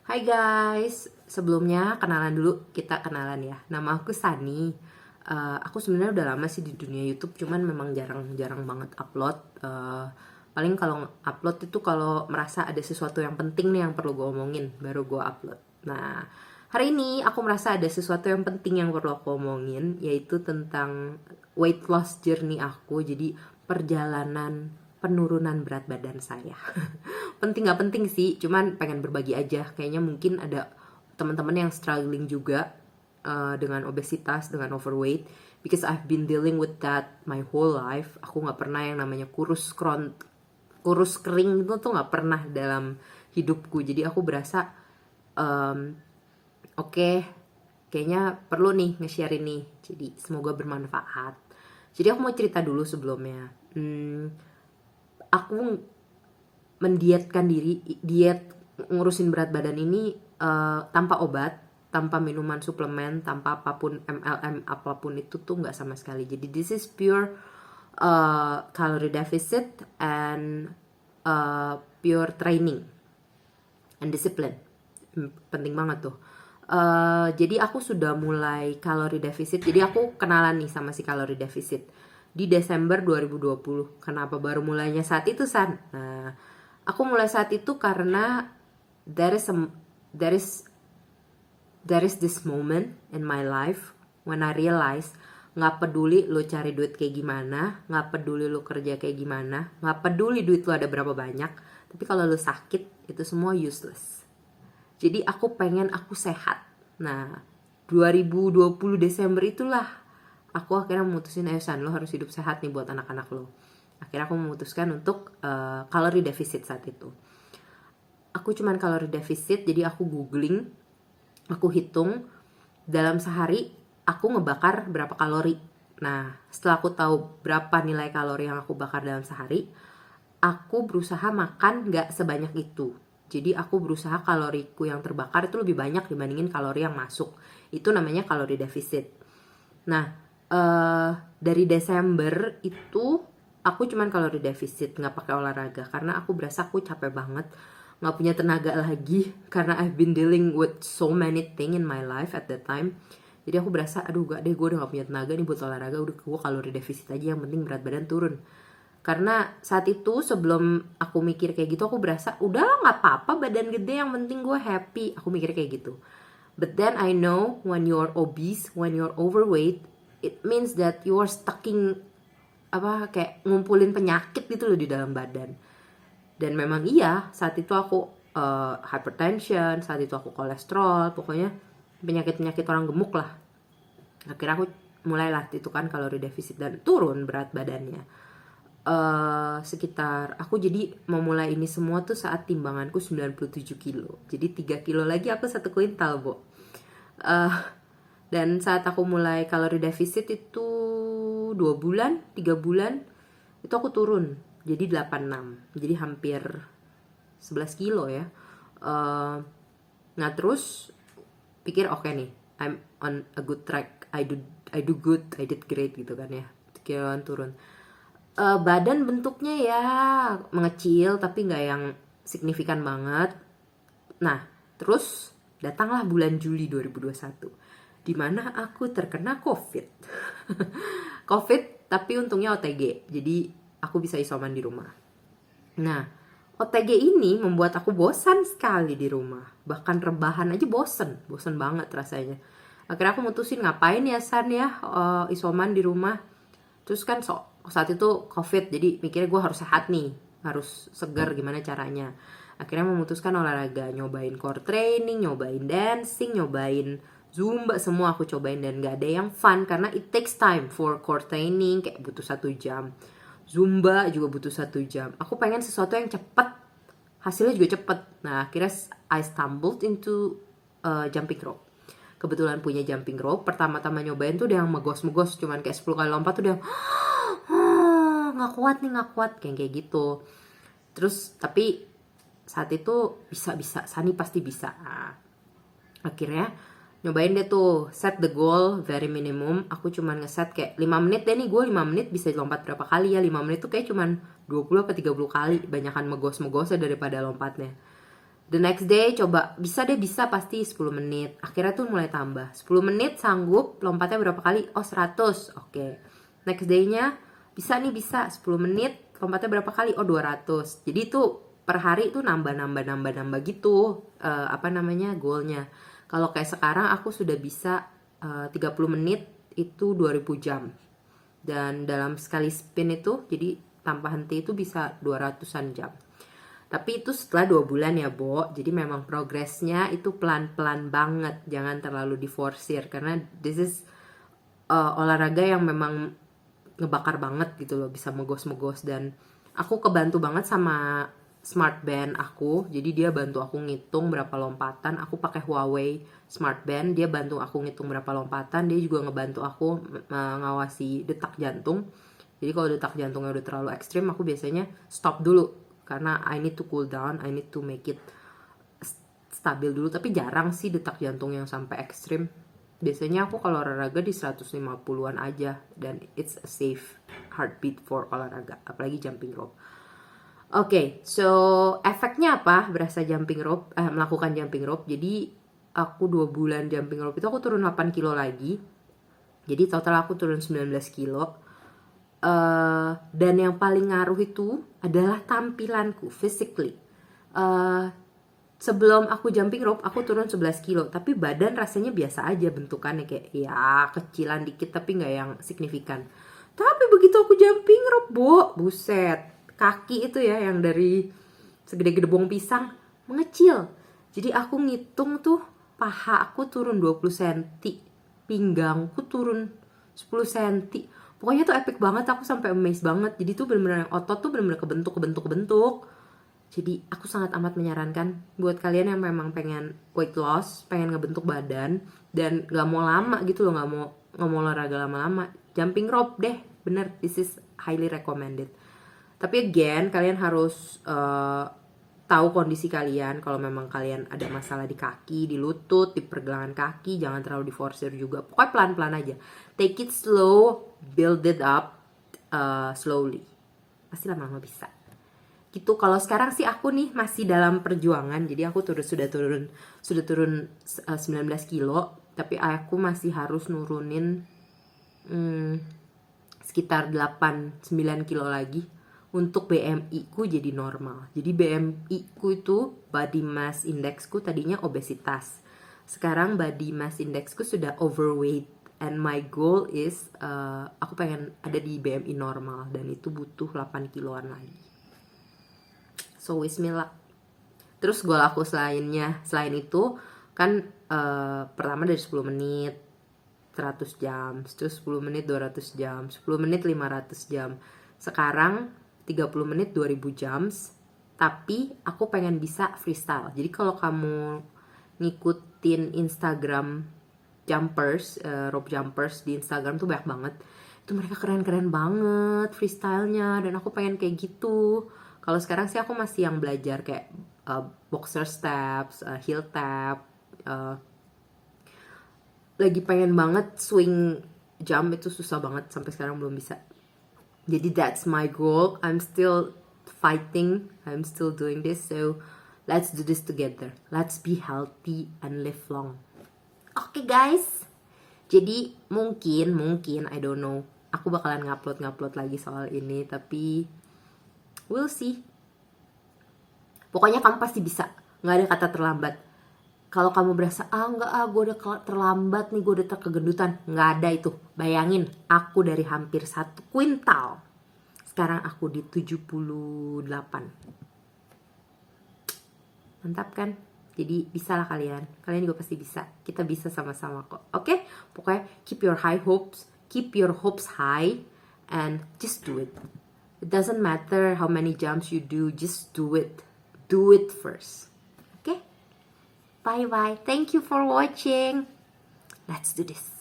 Hai guys, sebelumnya kenalan dulu, kita kenalan ya. Nama aku Sani. Aku sebenarnya udah lama sih di dunia YouTube, cuman memang jarang banget upload. Paling kalau upload itu kalau merasa ada sesuatu yang penting nih yang perlu gue omongin, baru gue upload. Nah, hari ini aku merasa ada sesuatu yang penting yang perlu aku omongin, yaitu tentang weight loss journey aku. Jadi perjalanan penurunan berat badan saya. Penting nggak penting sih, cuman pengen berbagi aja. Kayaknya mungkin ada teman-teman yang struggling juga dengan obesitas, dengan overweight, because I've been dealing with that my whole life. Aku nggak pernah yang namanya kurus kering itu tuh nggak pernah dalam hidupku. Jadi aku berasa oke, kayaknya perlu nih nge-share ini. Jadi semoga bermanfaat. Jadi aku mau cerita dulu sebelumnya. Aku mendietkan diri, diet ngurusin berat badan ini tanpa obat, tanpa minuman suplemen, tanpa apapun MLM apapun itu tuh nggak sama sekali. Jadi this is pure calorie deficit and pure training and discipline. Penting banget tuh. Jadi aku sudah mulai calorie deficit. Jadi aku kenalan nih sama si calorie deficit di Desember 2020. Kenapa baru mulainya saat itu, San? Nah, aku mulai saat itu karena there is this moment in my life when I realize nggak peduli lo cari duit kayak gimana, nggak peduli lo kerja kayak gimana, nggak peduli duit lo ada berapa banyak, tapi kalau lo sakit itu semua useless. Jadi aku pengen aku sehat. Nah, 2020 Desember itulah aku akhirnya memutusin, ayo San, lo harus hidup sehat nih buat anak-anak lo. Akhirnya aku memutuskan untuk kalori defisit saat itu. Aku cuman kalori defisit, jadi aku googling, aku hitung dalam sehari aku ngebakar berapa kalori. Nah, setelah aku tahu berapa nilai kalori yang aku bakar dalam sehari, aku berusaha makan gak sebanyak itu. Jadi aku berusaha kaloriku yang terbakar itu lebih banyak dibandingin kalori yang masuk. Itu namanya kalori defisit. Nah, dari Desember itu aku cuman kalori defisit, nggak pakai olahraga karena aku berasa aku capek banget, nggak punya tenaga lagi karena I've been dealing with so many thing in my life at that time. Jadi aku berasa aduh gak deh, gue udah gak punya tenaga nih buat olahraga, udah gue kalori defisit aja, yang penting berat badan turun. Karena saat itu sebelum aku mikir kayak gitu, aku berasa udah nggak apa-apa badan gede, yang penting gue happy. Aku mikir kayak gitu. But then I know when you're obese, when you're overweight, it means that you're stucking kayak ngumpulin penyakit gitu loh di dalam badan. Dan memang iya, saat itu aku hypertension, saat itu aku kolesterol, pokoknya penyakit-penyakit orang gemuk lah. Akhirnya aku mulailah itu kan kalori defisit dan turun berat badannya. Sekitar aku jadi memulai ini semua tuh saat timbanganku 97 kilo. Jadi 3 kilo lagi aku 1 kuintal, Bo. Dan saat aku mulai kalori defisit itu 2 bulan, 3 bulan itu aku turun jadi 86. Jadi hampir 11 kilo ya. Nah terus pikir oke nih, I'm on a good track. I do good, I did great gitu kan ya. Kiloan turun. Badan bentuknya ya mengecil tapi nggak yang signifikan banget. Nah terus datanglah bulan Juli 2021 di mana aku terkena COVID. COVID tapi untungnya OTG, jadi aku bisa isoman di rumah. Nah OTG ini membuat aku bosan sekali di rumah, bahkan rebahan aja bosan banget rasanya. Akhirnya aku mutusin ngapain ya San ya isoman di rumah. Terus kan saat itu COVID, jadi mikirnya gue harus sehat nih, harus segar, gimana caranya. Akhirnya memutuskan olahraga, nyobain core training, nyobain dancing, nyobain zumba, semua aku cobain. Dan gak ada yang fun karena it takes time. For core training kayak butuh 1 jam, zumba juga butuh 1 jam. Aku pengen sesuatu yang cepet, hasilnya juga cepet. Nah akhirnya I stumbled into jumping rope. Kebetulan punya jumping rope, pertama-tama nyobain tuh udah yang megos-megos, cuman kayak 10 kali lompat tuh udah nggak kuat kayak gitu. Terus tapi saat itu bisa Sani pasti bisa. Nah, akhirnya nyobain deh tuh, set the goal very minimum. Aku cuman ngeset kayak 5 menit deh nih, gue 5 menit bisa lompat berapa kali ya. 5 menit tuh kayak cuman 20 apa 30 kali, banyakan megos-megosnya daripada lompatnya. The next day coba, bisa pasti 10 menit. Akhirnya tuh mulai tambah. 10 menit sanggup, lompatnya berapa kali? Oh 100, oke. Next day-nya, bisa 10 menit, lompatnya berapa kali? Oh 200. Jadi tuh per hari tuh nambah gitu, goalnya. Kalau kayak sekarang aku sudah bisa 30 menit itu 2000 jam. Dan dalam sekali spin itu, jadi tanpa henti itu bisa 200-an jam. Tapi itu setelah 2 bulan ya, Bo. Jadi memang progresnya itu pelan-pelan banget. Jangan terlalu diforsir. Karena this is olahraga yang memang ngebakar banget gitu loh. Bisa megos-megos. Dan aku kebantu banget sama smart band aku. Jadi dia bantu aku ngitung berapa lompatan. Aku pakai Huawei smart band. Dia bantu aku ngitung berapa lompatan. Dia juga ngebantu aku mengawasi detak jantung. Jadi kalau detak jantungnya udah terlalu ekstrim, aku biasanya stop dulu. Karena I need to cool down, I need to make it stabil dulu. Tapi jarang sih detak jantung yang sampai ekstrim. Biasanya aku kalau olahraga di 150-an aja. Dan it's a safe heartbeat for olahraga. Apalagi jumping rope. Oke, so efeknya apa? Berasa melakukan jumping rope. Jadi aku 2 bulan jumping rope itu aku turun 8 kilo lagi. Jadi total aku turun 19 kilo. Dan yang paling ngaruh itu adalah tampilanku, physically. Sebelum aku jumping rope, aku turun 11 kilo. Tapi badan rasanya biasa aja bentukannya. Kayak ya kecilan dikit tapi gak yang signifikan. Tapi begitu aku jumping rope, buset. Kaki itu ya yang dari segede gedebong pisang mengecil. Jadi aku ngitung tuh paha aku turun 20 cm. Pinggangku turun 10 cm. Pokoknya tuh epic banget, aku sampai amazed banget. Jadi tuh bener-bener otot tuh bener-bener kebentuk. Jadi aku sangat amat menyarankan buat kalian yang memang pengen weight loss, pengen ngebentuk badan dan gak mau lama gitu loh, gak mau olahraga lama-lama, jumping rope deh, bener, this is highly recommended. Tapi again, kalian harus tahu kondisi kalian. Kalau memang kalian ada masalah di kaki, di lutut, di pergelangan kaki, jangan terlalu diforsir juga. Pokoknya pelan-pelan aja. Take it slow, build it up slowly. Pasti lama-lama bisa. Gitu. Kalau sekarang sih aku nih masih dalam perjuangan. Jadi aku sudah turun 19 kilo, tapi aku masih harus nurunin sekitar 8-9 kilo lagi untuk BMI ku jadi normal. Jadi BMI ku itu body mass index ku tadinya obesitas. Sekarang body mass index ku sudah overweight. And my goal is aku pengen ada di BMI normal. Dan itu butuh 8 kiloan lagi. So bismillah. Terus goal aku selain itu kan pertama dari 10 menit 100 jam, terus 10 menit 200 jam, 10 menit 500 jam. Sekarang 30 menit 2000 jam. Tapi aku pengen bisa freestyle. Jadi kalau kamu ngikutin Instagram jumpers, rope jumpers di Instagram tuh banyak banget. Itu mereka keren-keren banget freestylenya. Dan aku pengen kayak gitu. Kalau sekarang sih aku masih yang belajar kayak boxer steps, heel tap. Lagi pengen banget swing jump, itu susah banget. Sampai sekarang belum bisa. Jadi that's my goal. I'm still fighting. I'm still doing this. So let's do this together. Let's be healthy and live long. Oke guys. Jadi mungkin I don't know. Aku bakalan ngupload lagi soal ini. Tapi we'll see. Pokoknya kamu pasti bisa. Gak ada kata terlambat. Kalau kamu berasa, gue udah terlambat nih, gue udah kegendutan. Nggak ada itu. Bayangin, aku dari hampir 1 kuintal. Sekarang aku di 78. Mantap kan? Jadi bisa lah kalian. Kalian juga pasti bisa. Kita bisa sama-sama kok. Oke? Pokoknya keep your high hopes. Keep your hopes high. And just do it. It doesn't matter how many jumps you do. Just do it. Do it first. Bye-bye. Thank you for watching. Let's do this.